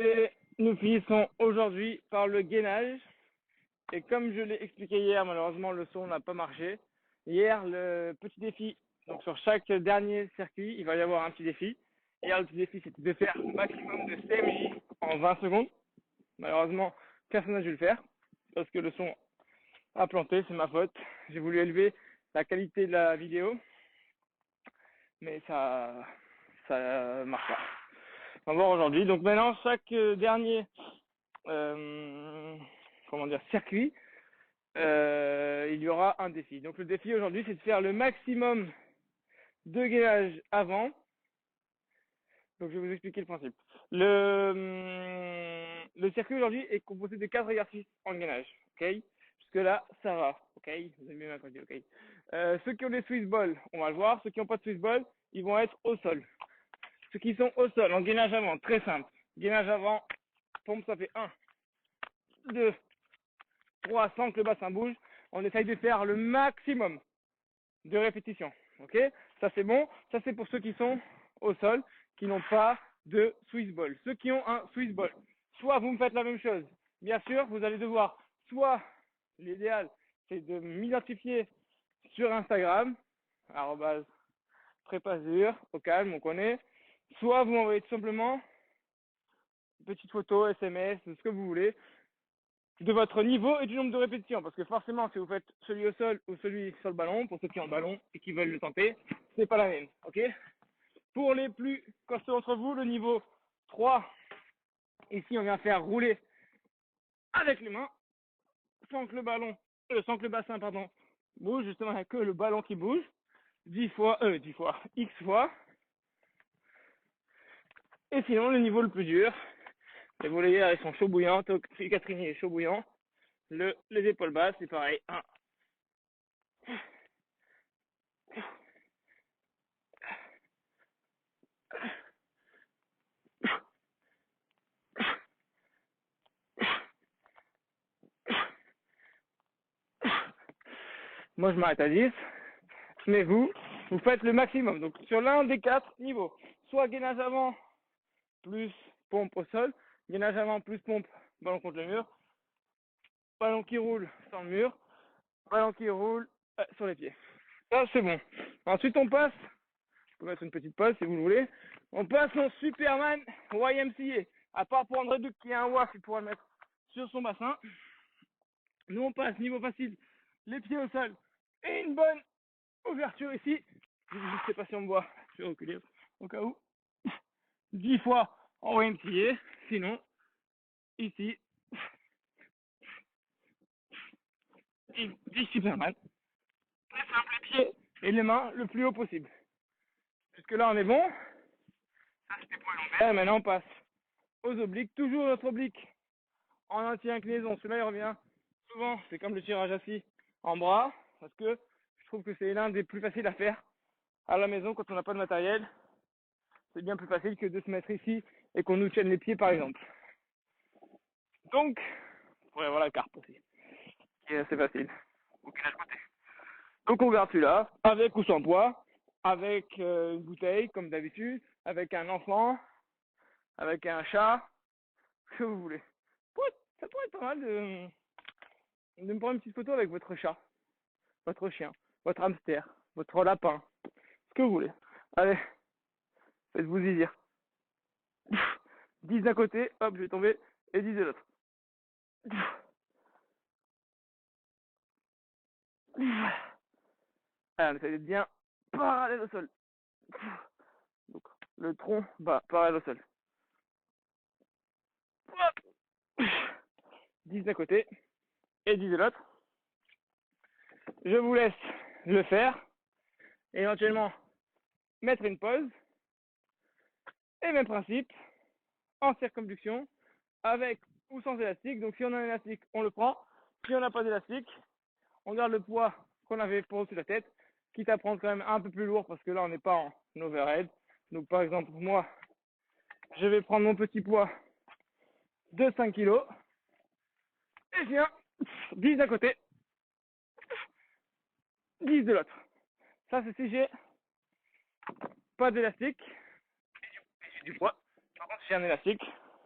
Et nous finissons aujourd'hui par le gainage. Et comme je l'ai expliqué hier, malheureusement le son n'a pas marché. Hier, le petit défi, donc sur chaque dernier circuit, il va y avoir un petit défi. Hier, le petit défi, c'était de faire un maximum de CMJ en 20 secondes. Malheureusement, personne n'a dû le faire parce que le son a planté, c'est ma faute. J'ai voulu élever la qualité de la vidéo, mais ça marche pas. On va voir aujourd'hui. Donc maintenant, chaque dernier circuit, il y aura un défi. Donc le défi aujourd'hui, c'est de faire le maximum de gainage avant. Donc je vais vous expliquer le principe. Le circuit aujourd'hui est composé de 4 exercices en gainage. Ok. Jusque là, ça va. Ok. Vous avez bien entendu. Ok. Ceux qui ont des Swiss balls, on va le voir. Ceux qui n'ont pas de Swiss balls, ils vont être au sol. Ceux qui sont au sol, en gainage avant, très simple. Gainage avant, pompe, ça fait 1, 2, 3, sans que le bassin bouge. On essaye de faire le maximum de répétitions. Ok. Ça c'est bon. Ça c'est pour ceux qui sont au sol, qui n'ont pas de Swiss ball. Ceux qui ont un Swiss ball, soit vous me faites la même chose. Bien sûr, vous allez devoir, soit l'idéal, c'est de m'identifier sur Instagram, @prépasure, au calme, on connaît. Soit vous m'envoyez tout simplement une petite photo, SMS, ce que vous voulez, de votre niveau et du nombre de répétitions. Parce que forcément, si vous faites celui au sol ou celui sur le ballon, pour ceux qui ont le ballon et qui veulent le tenter, c'est pas la même. Ok. Pour les plus costauds d'entre vous, le niveau 3, ici on vient faire rouler avec les mains, sans que le bassin, bouge, justement, il n'y a que le ballon qui bouge, 10 fois, X fois. Et sinon, le niveau le plus dur, les volleyeurs, ils sont chauds bouillants, Catherine est chaud bouillant, les épaules basses, c'est pareil, 1. Moi, je m'arrête à 10. Mais vous faites le maximum. Donc, sur l'un des 4 niveaux, soit gainage avant plus pompe au sol, gainage avant plus pompe, ballon contre le mur, ballon qui roule sur le mur, ballon qui roule sur les pieds. Ça, c'est bon. Ensuite, on passe, je peux mettre une petite pause si vous le voulez, on passe en Superman YMCA. À part pour André Duc qui a un WAF, il pourra le mettre sur son bassin. Nous, on passe niveau facile, les pieds au sol et une bonne ouverture ici. Je ne sais pas si on me voit, je vais reculer au cas où. 10 fois en YMCA, sinon, ici, 10 Superman. Très simple, les pieds et les mains le plus haut possible. Jusque là, on est bon. Ça, c'était pour les lombaires. Et maintenant, on passe aux obliques. Toujours notre oblique en anti-inclinaison. Celui-là, il revient souvent. C'est comme le tirage assis en bras. Parce que je trouve que c'est l'un des plus faciles à faire à la maison quand on n'a pas de matériel. C'est bien plus facile que de se mettre ici et qu'on nous tienne les pieds, par exemple. Donc, on pourrait avoir la carpe aussi. Et c'est facile. Donc, on garde celui-là, avec ou sans poids, avec une bouteille, comme d'habitude, avec un enfant, avec un chat, ce que vous voulez. Ça pourrait être pas mal de me prendre une petite photo avec votre chat, votre chien, votre hamster, votre lapin, ce que vous voulez. Allez, faites-vous dire. 10 d'un côté, hop, je vais tomber, et 10 de l'autre. Allez, on essaie d'être bien parallèle au sol. Donc, le tronc va parallèle au sol. 10 d'un côté et 10 de l'autre. Je vous laisse le faire. Éventuellement, mettre une pause. Et même principe, en circonflexion, avec ou sans élastique. Donc, si on a un élastique, on le prend. Si on n'a pas d'élastique, on garde le poids qu'on avait pour au-dessus de la tête, quitte à prendre quand même un peu plus lourd parce que là, on n'est pas en overhead. Donc, par exemple, moi, je vais prendre mon petit poids de 5 kg et je viens 10 d'un côté, 10 de l'autre. Ça, c'est si j'ai pas d'élastique et du poids. Par contre, si j'ai un élastique,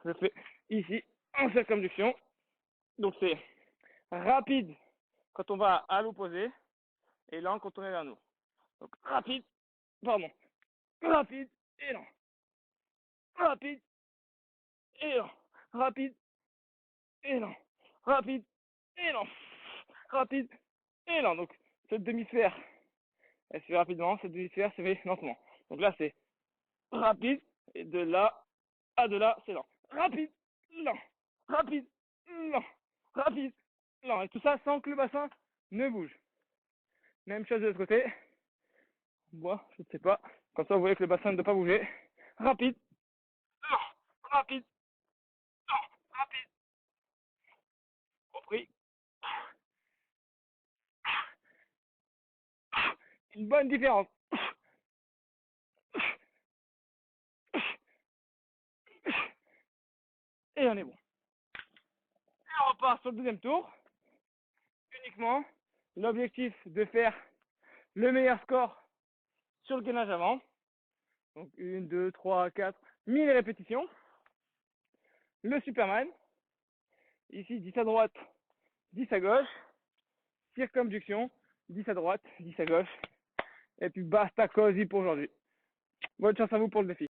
je fais ici en circonduction. Donc c'est rapide quand on va à l'opposé et lent quand on est vers nous. Donc rapide et lent. Rapide et lent. Rapide et lent. Rapide et lent. Rapide et lent. Donc cette demi-sphère, elle se fait rapidement, cette demi-sphère se fait lentement. Donc là c'est rapide et de là à de là c'est lent. Rapide, lent, rapide, lent, rapide, lent. Et tout ça sans que le bassin ne bouge. Même chose de l'autre côté. Moi, je ne sais pas. Comme ça, vous voyez que le bassin ne doit pas bouger. Rapide, lent, rapide, lent, rapide. Compris. Une bonne différence. Et on est bon. Et on repart sur le deuxième tour. Uniquement l'objectif de faire le meilleur score sur le gainage avant. Donc 1, 2, 3, 4, 1000 répétitions. Le Superman. Ici 10 à droite, 10 à gauche. Circumduction, 10 à droite, 10 à gauche. Et puis basta cosy pour aujourd'hui. Bonne chance à vous pour le défi.